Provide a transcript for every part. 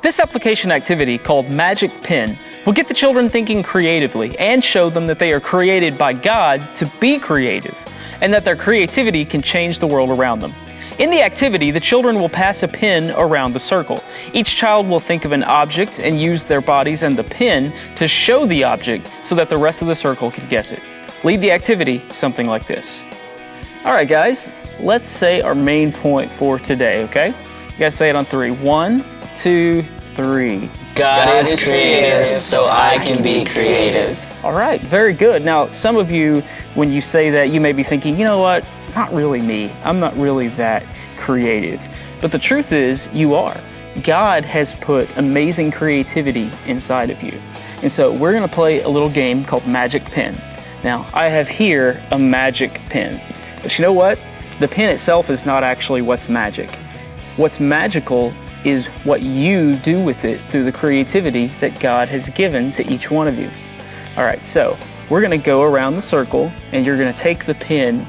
This application activity, called Magic Pen, will get the children thinking creatively and show them that they are created by God to be creative, and that their creativity can change the world around them. In the activity, the children will pass a pen around the circle. Each child will think of an object and use their bodies and the pen to show the object so that the rest of the circle can guess it. Lead the activity something like this. All right, guys, let's say our main point for today, okay? You guys say it on 3. 1, 2, 3. God is creative, so I can be creative. All right, very good. Now, some of you, when you say that, you may be thinking, you know what? Not really me. I'm not really that creative. But the truth is, you are. God has put amazing creativity inside of you. And so we're going to play a little game called Magic Pen. Now, I have here a magic pen. But you know what? The pen itself is not actually what's magic. What's magical is what you do with it through the creativity that God has given to each one of you. All right, so we're going to go around the circle, and you're going to take the pen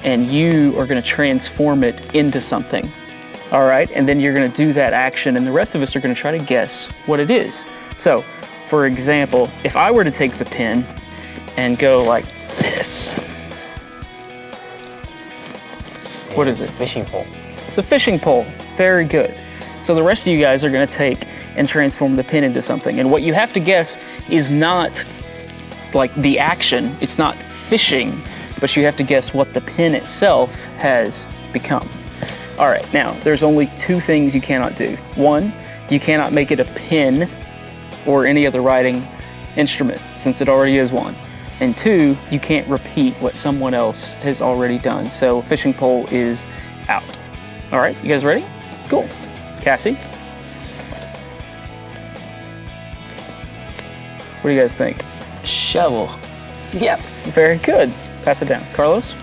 and you are going to transform it into something. All right, and then you're going to do that action, and the rest of us are going to try to guess what it is. So, for example, if I were to take the pen and go like this, what is it? Fishing pole. It's a fishing pole. Very good. So the rest of you guys are going to take and transform the pen into something. And what you have to guess is not like the action. It's not fishing, but you have to guess what the pen itself has become. All right, now there's only 2 things you cannot do. 1, you cannot make it a pen or any other writing instrument, since it already is one. And 2, you can't repeat what someone else has already done. So fishing pole is out. All right, you guys ready? Cool. Cassie? What do you guys think? Shovel. Yep. Very good. Pass it down. Carlos?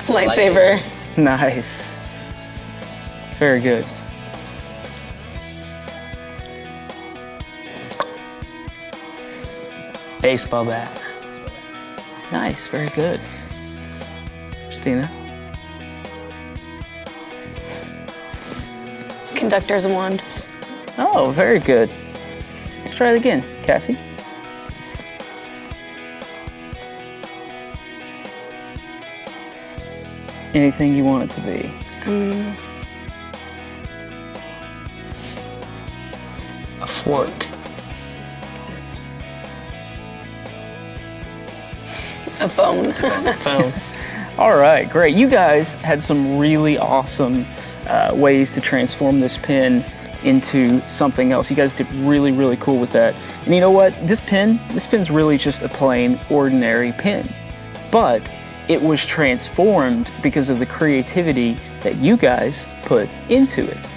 Lightsaber. Nice. Very good. Baseball bat. Nice. Very good. Christina? Conductor's wand. Oh, very good. Let's try it again. Cassie? Anything you want it to be. A fork. A phone. Phone. All right, great. You guys had some really awesome ways to transform this pen into something else. You guys did really, really cool with that. And you know what? This pen's really just a plain, ordinary pen. But it was transformed because of the creativity that you guys put into it.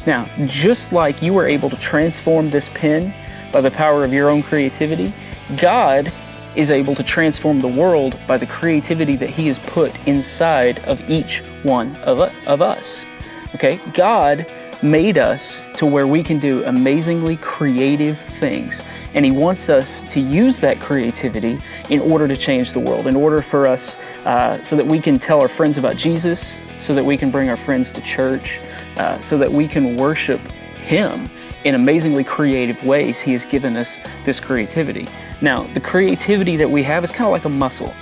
Now, just like you were able to transform this pen by the power of your own creativity, God is able to transform the world by the creativity that He has put inside of each one of us. Okay? God made us to where we can do amazingly creative things. And He wants us to use that creativity in order to change the world, in order for us so that we can tell our friends about Jesus, so that we can bring our friends to church, so that we can worship Him in amazingly creative ways. He has given us this creativity. Now, the creativity that we have is kind of like a muscle.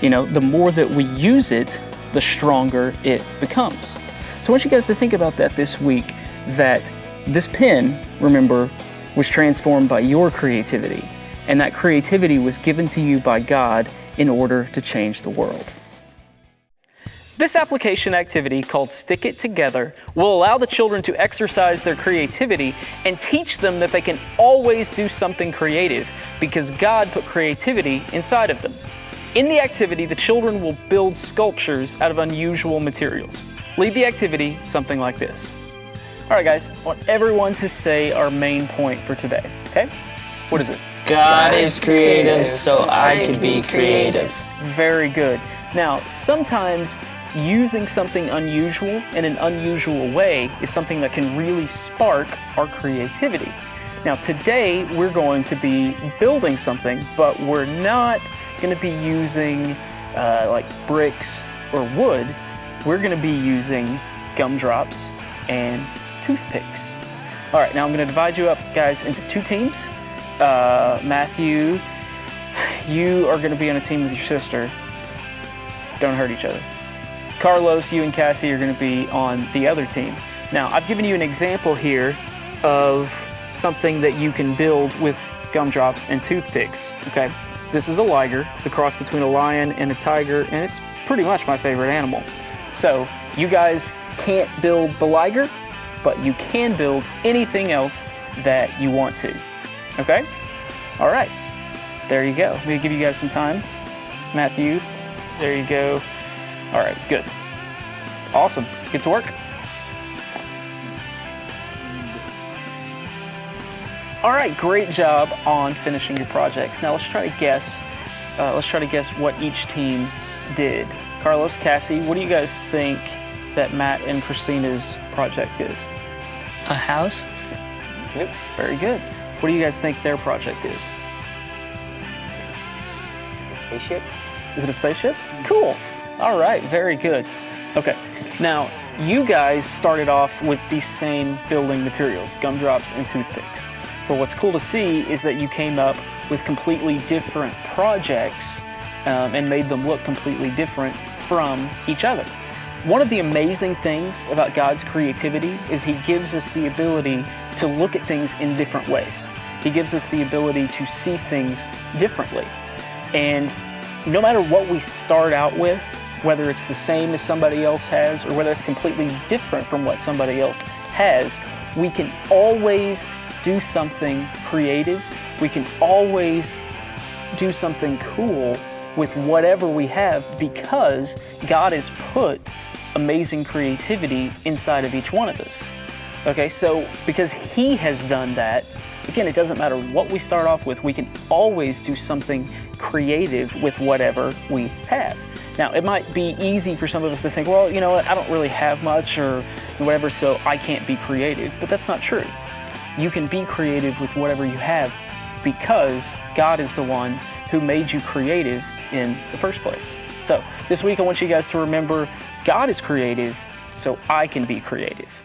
You know, the more that we use it, the stronger it becomes. So I want you guys to think about that this week, that this pen, remember, was transformed by your creativity, and that creativity was given to you by God in order to change the world. This application activity, called Stick It Together, will allow the children to exercise their creativity and teach them that they can always do something creative because God put creativity inside of them. In the activity, the children will build sculptures out of unusual materials. Lead the activity something like this. All right, guys, I want everyone to say our main point for today, okay? What is it? God is creative, so I can be creative. Very good. Now, sometimes using something unusual in an unusual way is something that can really spark our creativity. Now, today we're going to be building something, but we're not going to be using like bricks or wood. we're going to be using gumdrops and toothpicks. All right, now I'm going to divide you up, guys, into 2 teams. Matthew, you are going to be on a team with your sister. Don't hurt each other. Carlos, you and Cassie are going to be on the other team. Now, I've given you an example here of something that you can build with gumdrops and toothpicks, okay? This is a liger. It's a cross between a lion and a tiger, and it's pretty much my favorite animal. So, you guys can't build the liger, but you can build anything else that you want to, okay? All right, there you go. I'm gonna give you guys some time. Matthew, there you go. All right, good. Awesome, get to work. All right, great job on finishing your projects. Now let's try to guess. What each team did. Carlos, Cassie, what do you guys think that Matt and Christina's project is? A house? Yep, very good. What do you guys think their project is? A spaceship? Is it a spaceship? Cool. All right, very good. Okay, now you guys started off with the same building materials, gumdrops and toothpicks. But what's cool to see is that you came up with completely different projects and made them look completely different from each other. One of the amazing things about God's creativity is He gives us the ability to look at things in different ways. He gives us the ability to see things differently. And no matter what we start out with, whether it's the same as somebody else has or whether it's completely different from what somebody else has, we can always do something creative. We can always do something cool with whatever we have because God has put amazing creativity inside of each one of us. Okay, so because He has done that, again, it doesn't matter what we start off with, we can always do something creative with whatever we have. Now, it might be easy for some of us to think, well, you know what, I don't really have much or whatever, so I can't be creative, but that's not true. You can be creative with whatever you have because God is the one who made you creative in the first place. So this week I want you guys to remember God is creative, so I can be creative.